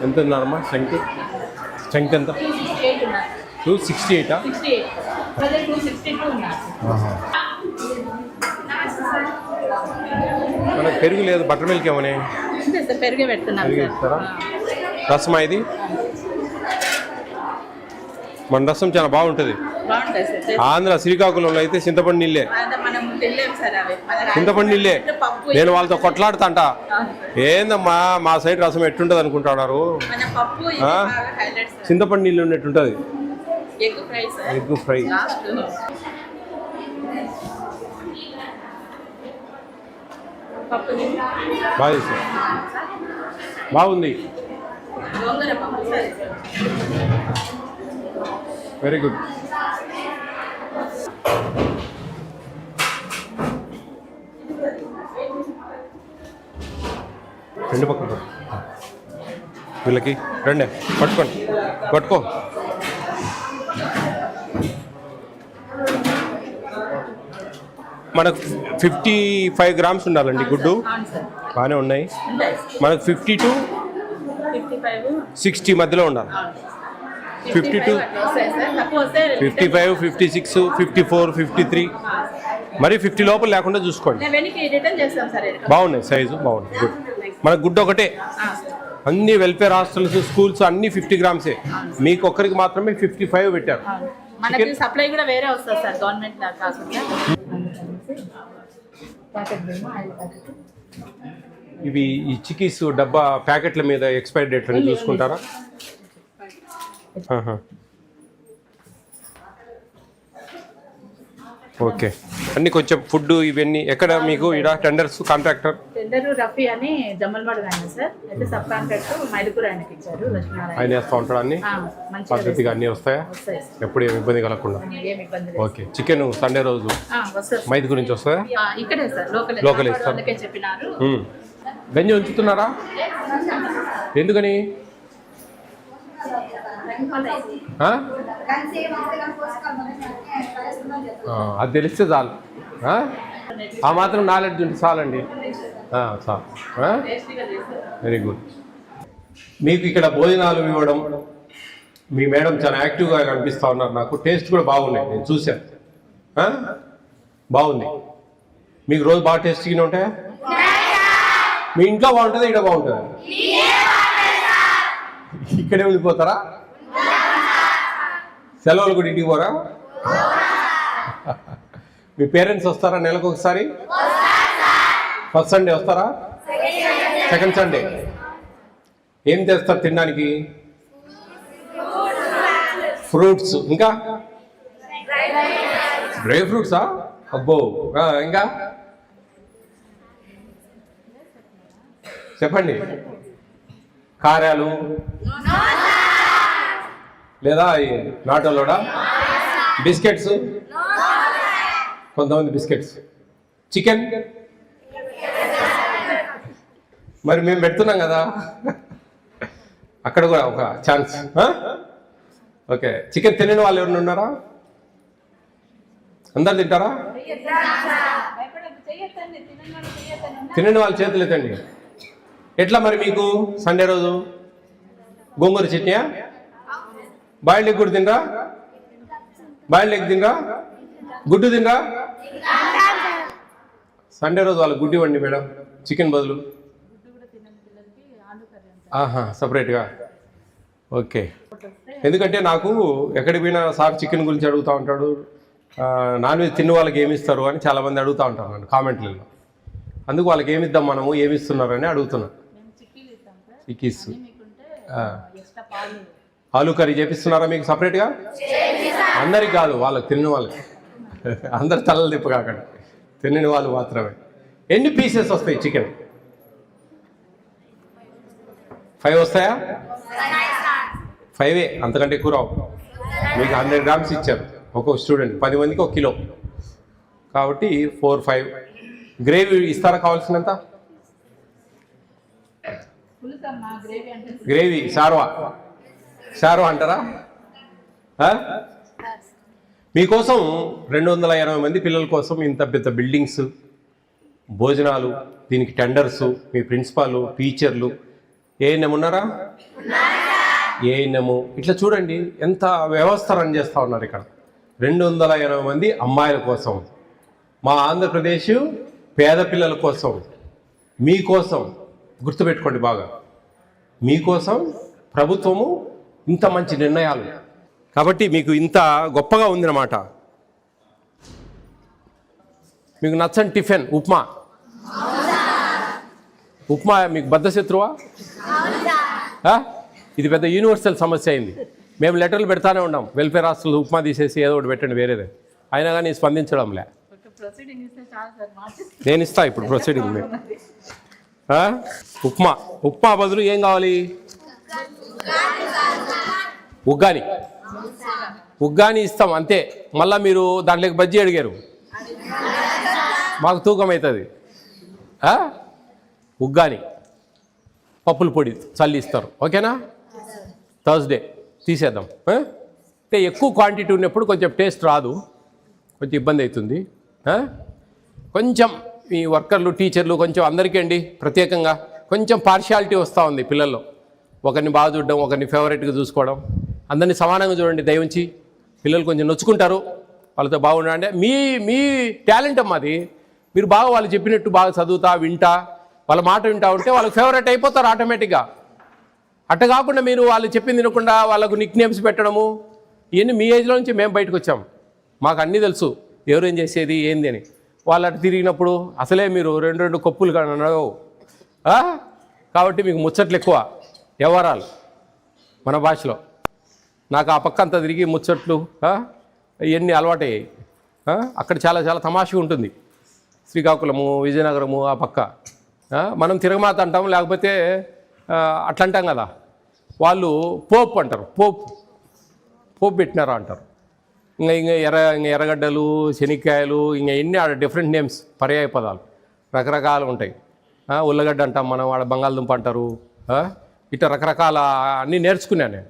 ఎంత ఉన్నారమ్మా శంకు? శంకు ఎంత? 268. మనకు పెరుగు లేదు, బటర్ మిల్క్ ఏమని పెరుగు ఇస్తారా? రసమా ఇది? మన రసం చాలా బాగుంటుంది. ఆంధ్ర శ్రీకాకుళంలో అయితే చింతపండు నీళ్ళే, చింతపండు నీళ్ళే. నేను వాళ్ళతో కొట్లాడుతాంట, ఏందమ్మా మా సైడ్ రసం ఎట్టుంటుంది అనుకుంటున్నారు, చింతపండు నీళ్ళు ఉన్నట్టుంటుంది. ఎగ్ ఫ్రై బాగా చేశారు, బాగుంది, వెరీ గుడ్. రెండు పక్కన వీళ్ళకి రండి, పట్టుకోండి, పట్టుకో. మనకు 55 గ్రామ్స్ ఉండాలండి గుడ్డు, బాగానే ఉన్నాయి. మనకు 50 to 60 మధ్యలో ఉండాలి. 52, 55, 56, 54, 53, మరి 50 లోపల లేకుండా చూసుకోండి. బాగున్నాయి, సైజు బాగుంది, గుడ్. మన గుడ్డు ఒకటే, అన్ని వెల్ఫేర్ హాస్టల్స్, స్కూల్స్ అన్ని 50 గ్రామ్సే. మీకు ఒక్కరికి మాత్రమే 55 పెట్టారు. సప్లై కూడా వేరే వస్తుంది సార్, గవర్నమెంట్ కాకుండా. ఇవి ఈ చిక్కీస్ డబ్బా ప్యాకెట్ల మీద ఎక్స్పైరీ డేట్ అని చూసుకుంటారా? ఓకే, అన్ని కొంచెం ఫుడ్ ఇవన్నీ ఎక్కడ మీకు ఇక్కడ టెండర్స్? కాంట్రాక్టర్ రఫీ అని జమ్మల్వాడు ఆయన సార్, అయితే సబ్ కాంట్రాక్టర్ మైదుకూరు ఆయనకి ఇచ్చారు. ఆయన వేస్తూ ఉంటాడు, అన్ని పద్ధతిగా అన్ని వస్తాయా? ఎప్పుడు ఏమి ఇబ్బంది కలగకుండా. ఓకే, చికెన్ సండే రోజు మైదుకూరు నుంచి వస్తాయా? ఇక్కడే సార్, లోకల్ ఇస్తారు. చెప్పినారు. గంజి ఉంచుతున్నారా? ఎందుకని? అది తెలిస్తే చాలు, ఆ మాత్రం నాలెడ్జ్ ఉంటే చాలండి, చాలు. Very good. మీకు ఇక్కడ భోజనాలు ఇవ్వడం, మీ మేడం చాలా యాక్టివ్గా కనిపిస్తూ ఉన్నారు. నాకు టేస్ట్ కూడా బాగున్నాయి, నేను చూశాను, బాగుంది. మీకు రోజు బాగా టేస్టీగానే ఉంటాయా? మీ ఇంట్లో బాగుంటుందా, ఇక్కడ బాగుంటుందా? ఇక్కడే ఉండిపోతారా? సెలవులు కూడా ఇంటికి పోరా? మీ పేరెంట్స్ వస్తారా నెలకు ఒకసారి? ఫస్ట్ సండే వస్తారా? సెకండ్ సండే ఏం చేస్తారు తినడానికి? ఫ్రూట్స్, ఇంకా డ్రై ఫ్రూట్సా? అబ్బో, ఇంకా చెప్పండి. కారాలు లేదా నాటోలోడా? బిస్కెట్స్, కొంతమంది బిస్కెట్స్. చికెన్ మరి మేము పెడుతున్నాం కదా, అక్కడ కూడా ఒక ఛాన్స్. ఓకే, చికెన్ తినని వాళ్ళు ఎవరైనా ఉన్నారా? అందరు తింటారా? తినని వాళ్ళు చేతులు ఎత్తండి. ఎట్లా మరి మీకు సండే రోజు? గోంగూర చట్నీయా? బాయిల్డ్ ఎగ్ కూడా తినరా? బాయిల్డ్ ఎగ్ తినరా? గుడ్డు తినరా? సండే రోజు వాళ్ళు గుడ్డి ఇవ్వండి మేడం, చికెన్ బదులు. సపరేట్గా. ఓకే, ఎందుకంటే నాకు ఎక్కడికి పోయినా సార్ చికెన్ గురించి అడుగుతూ ఉంటాడు, నాన్ వెజ్ తిన్న వాళ్ళకి ఏమి ఇస్తారు అని చాలామంది అడుగుతూ ఉంటారు నన్ను కామెంట్లలో. అందుకు వాళ్ళకి ఏమి ఇద్దాం మనము, ఏమి ఇస్తున్నారని అడుగుతున్నాను. చిక్కీస్, ఆలు కర్రీ చేపిస్తున్నారా మీకు సపరేట్గా? అందరికి కాదు, వాళ్ళకి తిన్న వాళ్ళకి. అందరు తలలు తిప్ప కాకండి, తినని వాళ్ళు మాత్రమే. ఎన్ని పీసెస్ వస్తాయి చికెన్? 5 వస్తాయా? 5, అంతకంటే ఎక్కువ రావు. మీకు 100 గ్రామ్స్ ఇచ్చారు ఒక్కొక్క స్టూడెంట్, 10 మందికి 1 కిలో కాబట్టి 4, 5. గ్రేవీ ఇస్తారా కావాల్సినంత? గ్రేవీ షార్వా అంటారా? మీకోసం 280 మంది పిల్లల కోసం ఇంత పెద్ద బిల్డింగ్స్, భోజనాలు, దీనికి టెండర్స్, మీ ప్రిన్సిపాల్, టీచర్లు ఏఎన్ఎం ఉన్నారా? ఏఎన్ఎం ఇట్లా చూడండి ఎంత వ్యవస్థ రన్ చేస్తూ ఉన్నారు ఇక్కడ. 280 మంది అమ్మాయిల కోసం, మా ఆంధ్రప్రదేశ్ పేద పిల్లల కోసం, మీకోసం. గుర్తుపెట్టుకోండి బాగా, మీకోసం ప్రభుత్వము ఇంత మంచి నిర్ణయాలు. కాబట్టి మీకు ఇంత గొప్పగా ఉందన్నమాట. మీకు నచ్చని టిఫిన్ ఉప్మా. ఉప్మా మీకు బద్ధశత్రువా? ఇది పెద్ద యూనివర్సల్ సమస్య అయింది. మేము లెటర్లు పెడతానే ఉన్నాం, వెల్ఫేర్ హాస్టల్ ఉప్మా తీసేసి ఏదో ఒకటి పెట్టండి వేరేదే, అయినా కానీ స్పందించడంలే. నేను ఇస్తా ఇప్పుడు ప్రొసీడింగ్ మీకు. ఉప్మా ఉప్మా బదులు ఏం కావాలి? ఉగ్గాని. ఉగ్గాని ఇస్తాం అంతే. మళ్ళీ మీరు దాంట్లోకి బజ్జీ అడిగారు, మాకు తూకం అవుతుంది. ఉగ్గాని పప్పుల పొడి చల్లి ఇస్తారు. ఓకేనా? థర్స్డే తీసేద్దాం. అంటే ఎక్కువ క్వాంటిటీ ఉన్నప్పుడు కొంచెం టేస్ట్ రాదు, కొంచెం ఇబ్బంది అవుతుంది. కొంచెం ఈ వర్కర్లు టీచర్లు కొంచెం అందరికీ అండి ప్రత్యేకంగా కొంచెం పార్షియాలిటీ వస్తూ ఉంది పిల్లల్లో. ఒకరిని బాగా చూడడం, ఒకరిని ఫేవరెట్గా చూసుకోవడం. అందరినీ సమానంగా చూడండి దయవుంచి. పిల్లలు కొంచెం నొచ్చుకుంటారు, వాళ్ళతో బాగుండండి. మీ మీ టాలెంట్ అమ్మాది. మీరు బాగా వాళ్ళు చెప్పినట్టు బాగా చదువుతా వింటా వాళ్ళ మాట వింటా ఉంటే వాళ్ళకి ఫేవరెట్ అయిపోతారు ఆటోమేటిక్గా. అట్ట కాకుండా మీరు వాళ్ళు చెప్పింది తినకుండా వాళ్ళకు నిక్ నేమ్స్ పెట్టడము, ఇవన్నీ మీ ఏజ్లో నుంచి మేము బయటకు వచ్చాం, మాకు అన్నీ తెలుసు ఎవరేం చేసేది ఏంది అని. వాళ్ళు అటు తిరిగినప్పుడు అసలే మీరు రెండు కప్పులు నడవవు. కాబట్టి మీకు ముచ్చట్లు ఎక్కువ, వ్యవహారాలు మన భాషలో. నాకు ఆ పక్క అంతా తిరిగి ముచ్చట్లు ఇవన్నీ అలవాటయ్యాయి. అక్కడ చాలా చాలా తమాషగా ఉంటుంది. శ్రీకాకుళము, విజయనగరము ఆ పక్క మనం తిరగమాత అంటాం, లేకపోతే అట్లా అంటాం కదా. వాళ్ళు పోపు అంటారు, పోపు పెట్టినారా అంటారు. ఇంకా ఎర్రగడ్డలు, శనక్కాయలు, ఇంకా ఎన్ని డిఫరెంట్ నేమ్స్, పర్యాయ పదాలు రకరకాలు ఉంటాయి. ఉల్లగడ్డ అంటాం మనం, వాడ బంగాళదుంప అంటారు. ఇట్లా రకరకాల అన్నీ నేర్చుకున్నాను నేను.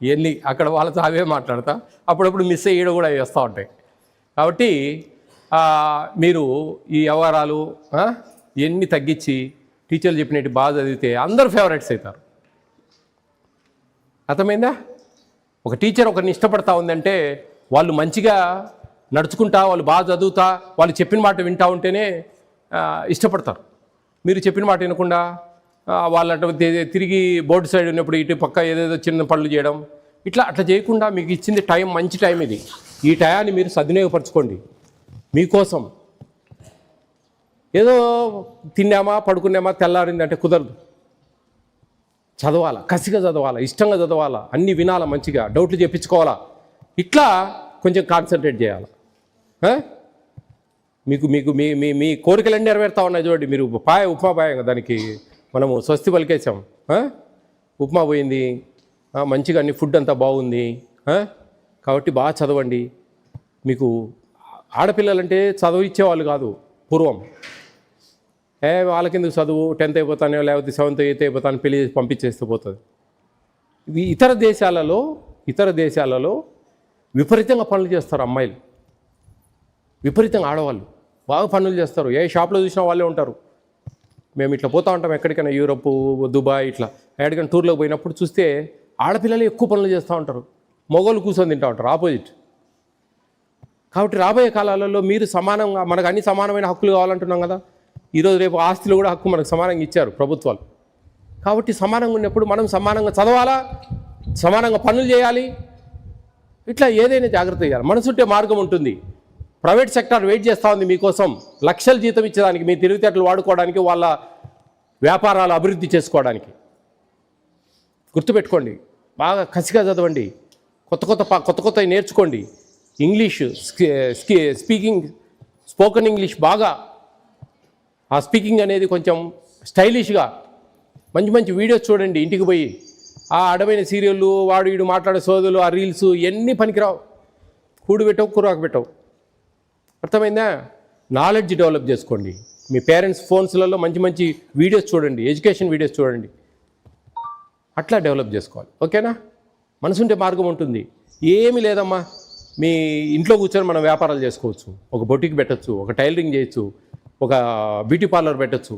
ఇవన్నీ అక్కడ వాళ్ళతో అవే మాట్లాడతా, అప్పుడప్పుడు మిస్ అయ్యి కూడా వేస్తూ ఉంటాయి. కాబట్టి మీరు ఈ వ్యవహారాలు ఇవన్నీ తగ్గించి టీచర్లు చెప్పినట్టు బాగా చదివితే అందరూ ఫేవరెట్స్ అవుతారు. అర్థమైందా? ఒక టీచర్ ఒకరిని ఇష్టపడతా ఉందంటే వాళ్ళు మంచిగా నడుచుకుంటా, వాళ్ళు బాగా చదువుతా, వాళ్ళు చెప్పిన మాట వింటూ ఉంటేనే ఇష్టపడతారు. మీరు చెప్పిన మాట వినకుండా వాళ్ళ తిరిగి బోర్డు సైడ్ ఉన్నప్పుడు ఇటు పక్క ఏదేదో చిన్న పనులు చేయడం, అట్లా చేయకుండా మీకు ఇచ్చింది టైం, మంచి టైం ఇది. ఈ టయాన్ని మీరు సద్వినియోగపరచుకోండి మీకోసం. ఏదో తిన్నామా పడుకున్నామా తెల్లారిందంటే కుదరదు. చదవాలా, కసిగా చదవాలా, ఇష్టంగా చదవాలా, అన్నీ వినాలా, మంచిగా డౌట్లు చెప్పించుకోవాలా. ఇట్లా కొంచెం కాన్సన్ట్రేట్ చేయాలి. మీకు మీకు మీ మీ మీ కోరికలన్నీ నెరవేరుతా ఉన్నాయి చూడండి. మీరు ఉప్మా పాయం, దానికి మనము స్వస్తి పలికేసాం. ఉప్మా పోయింది, మంచిగా అన్ని ఫుడ్ అంతా బాగుంది. కాబట్టి బాగా చదవండి. మీకు ఆడపిల్లలంటే చదువు ఇచ్చేవాళ్ళు కాదు పూర్వం. వాళ్ళకెందుకు చదువు, 10th అయిపోతానో లేకపోతే 7th 8th అయిపోతాను పెళ్లి చేసి పంపించేస్తే పోతుంది. ఇతర దేశాలలో విపరీతంగా పనులు చేస్తారు అమ్మాయిలు, విపరీతంగా ఆడవాళ్ళు బాగా పనులు చేస్తారు. ఏ షాప్లో చూసినా వాళ్ళే ఉంటారు. మేము ఇట్లా పోతూ ఉంటాం ఎక్కడికైనా, యూరప్, దుబాయ్, ఇట్లా ఎక్కడికైనా టూర్లోకి పోయినప్పుడు చూస్తే ఆడపిల్లలు ఎక్కువ పనులు చేస్తూ ఉంటారు, మగవాళ్ళు కూర్చొని తింటూ ఉంటారు, ఆపోజిట్. కాబట్టి రాబోయే కాలాలలో మీరు సమానంగా, మనకు అన్ని సమానమైన హక్కులు కావాలంటున్నాం కదా. ఈరోజు రేపు ఆస్తిలో కూడా హక్కు మనకు సమానంగా ఇచ్చారు ప్రభుత్వాలు. కాబట్టి సమానంగా ఉన్నప్పుడు మనం సమానంగా చదవాలా, సమానంగా పనులు చేయాలి. ఇట్లా ఏదైనా జాగ్రత్త చేయాలి. మనసుంటే మార్గం ఉంటుంది. ప్రైవేట్ సెక్టార్ వెయిట్ చేస్తూ ఉంది మీకోసం, లక్షల జీతం ఇచ్చేదానికి, మీ తెలివితేటలు వాడుకోవడానికి, వాళ్ళ వ్యాపారాలు అభివృద్ధి చేసుకోవడానికి. గుర్తుపెట్టుకోండి, బాగా కసిగా చదవండి, కొత్త కొత్త నేర్చుకోండి. ఇంగ్లీష్ స్పోకెన్ ఇంగ్లీష్ బాగా, ఆ స్పీకింగ్ అనేది కొంచెం స్టైలిష్గా మంచి మంచి వీడియోస్ చూడండి. ఇంటికి పోయి ఆ అడమైన సీరియళ్ళు, వాడు వీడు మాట్లాడే సోదులు, ఆ రీల్స్ ఎన్ని పనికిరావు. కూడు పెట్టవు, కూరాకు పెట్టవు. అర్థమైందా? నాలెడ్జ్ డెవలప్ చేసుకోండి. మీ పేరెంట్స్ ఫోన్స్లలో మంచి మంచి వీడియోస్ చూడండి, ఎడ్యుకేషన్ వీడియోస్ చూడండి. అట్లా డెవలప్ చేసుకోవాలి. ఓకేనా? మనసుంటే మార్గం ఉంటుంది. ఏమీ లేదమ్మా, మీ ఇంట్లో కూర్చొని మనం వ్యాపారాలు చేసుకోవచ్చు. ఒక బొటిక్ పెట్టచ్చు, ఒక టైలరింగ్ చేయొచ్చు, ఒక బ్యూటీ పార్లర్ పెట్టచ్చు,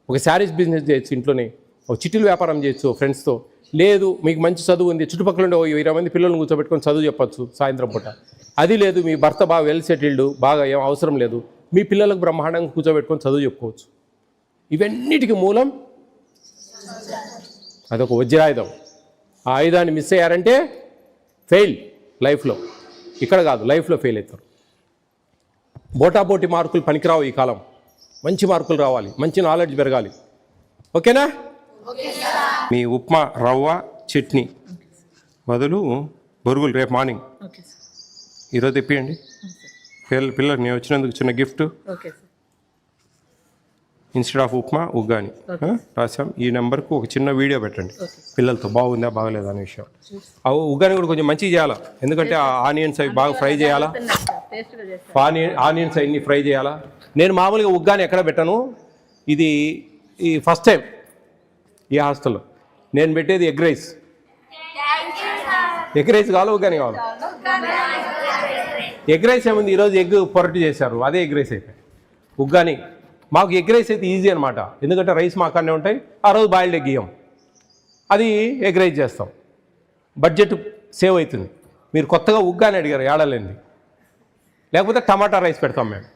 ఒక శారీస్ బిజినెస్ చేయొచ్చు ఇంట్లోనే. చిట్టీలు వ్యాపారం చేయొచ్చు ఫ్రెండ్స్తో. లేదు మీకు మంచి చదువు ఉంది, చుట్టుపక్కల ఉండే 20 మంది పిల్లల్ని కూర్చోబెట్టుకొని చదువు చెప్పచ్చు సాయంత్రం పూట. అది లేదు మీ భర్త బాగా వెల్ సెటిల్డ్, బాగా ఏం అవసరం లేదు, మీ పిల్లలకు బ్రహ్మాండంగా కూర్చోబెట్టుకొని చదువు చెప్పుకోవచ్చు. ఇవన్నిటికీ మూలం అదొక వజ్రాయుధం. ఆ ఆయుధాన్ని మిస్ అయ్యారంటే ఫెయిల్ లైఫ్లో. ఇక్కడ కాదు, లైఫ్లో ఫెయిల్ అవుతారు. బోటాబోటి మార్కులు పనికిరావు ఈ కాలం. మంచి మార్కులు రావాలి, మంచి నాలెడ్జ్ పెరగాలి. ఓకేనా? మీ ఉప్మా రవ్వ చట్నీ బదులు బొరుగులు రేపు మార్నింగ్ ఓకే సార్. ఈరోజు తెప్పియండి. పిల్లలకు నేను వచ్చినందుకు చిన్న gift. Okay sir. Instead of upma uggani రాసాం. ఈ నెంబర్కు ఒక చిన్న వీడియో పెట్టండి పిల్లలతో, బాగుందా బాగలేదా అనే విషయం. అవి ఉగ్గాని కూడా కొంచెం మంచిగా చేయాలా, ఎందుకంటే ఆనియన్స్ అవి బాగా ఫ్రై చేయాలా, టేస్ట్గా చేస్తాను. ఆనియన్స్ అవన్నీ ఫ్రై చేయాలా. నేను మామూలుగా ఉగ్గాని ఎక్కడ పెట్టాను, ఇది ఈ ఫస్ట్ టైం ఈ హాస్టల్లో నేను పెట్టేది ఎగ్ రైస్. ఎగ్ రైస్ కావాలా ఉగ్గాని కావాలా? ఎగ్ రైస్ ఏముంది, ఈరోజు ఎగ్ పొరటు చేశారు, అదే ఎగ్ రైస్ అయిపోయి. ఉగ్గాని మాకు ఎగ్ రైస్ అయితే ఈజీ అనమాట, ఎందుకంటే రైస్ మా అక్కడనే ఉంటాయి. ఆ రోజు బాయిల్డ్ ఎగ్ ఇయ్యం, అది ఎగ్ రైస్ చేస్తాం. బడ్జెట్ సేవ్ అవుతుంది. మీరు కొత్తగా ఉగ్గాని అడిగారు, ఏడలేండి. లేకపోతే టమాటా రైస్ పెడతాం మేము,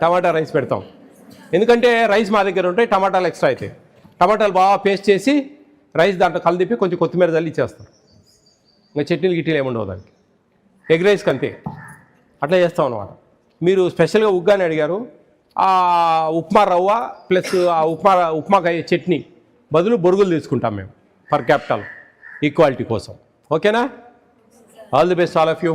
టమాటా రైస్ పెడతాం. ఎందుకంటే రైస్ మా దగ్గర ఉంటాయి, టమాటాలు ఎక్స్ట్రా అవుతాయి. టమాటాలు బాగా పేస్ట్ చేసి రైస్ దాంట్లో కలిపి కొంచెం కొత్తిమీర చల్లి ఇచ్చేస్తాం. ఇంకా చట్నీలు గిట్టీలు ఏముండవు దానికి. ఎగ్ రైస్కి అంతే, అట్లా చేస్తాం అన్నమాట. మీరు స్పెషల్గా ఉగ్గాని అడిగారు, ఆ ఉప్మా రవ్వ ప్లస్ ఆ ఉప్మాకాయ చట్నీ బదులు బొరుగులు తీసుకుంటాం మేము పర్ క్యాపిటల్ ఈక్వాలిటీ కోసం. ఓకేనా? All the best all of you.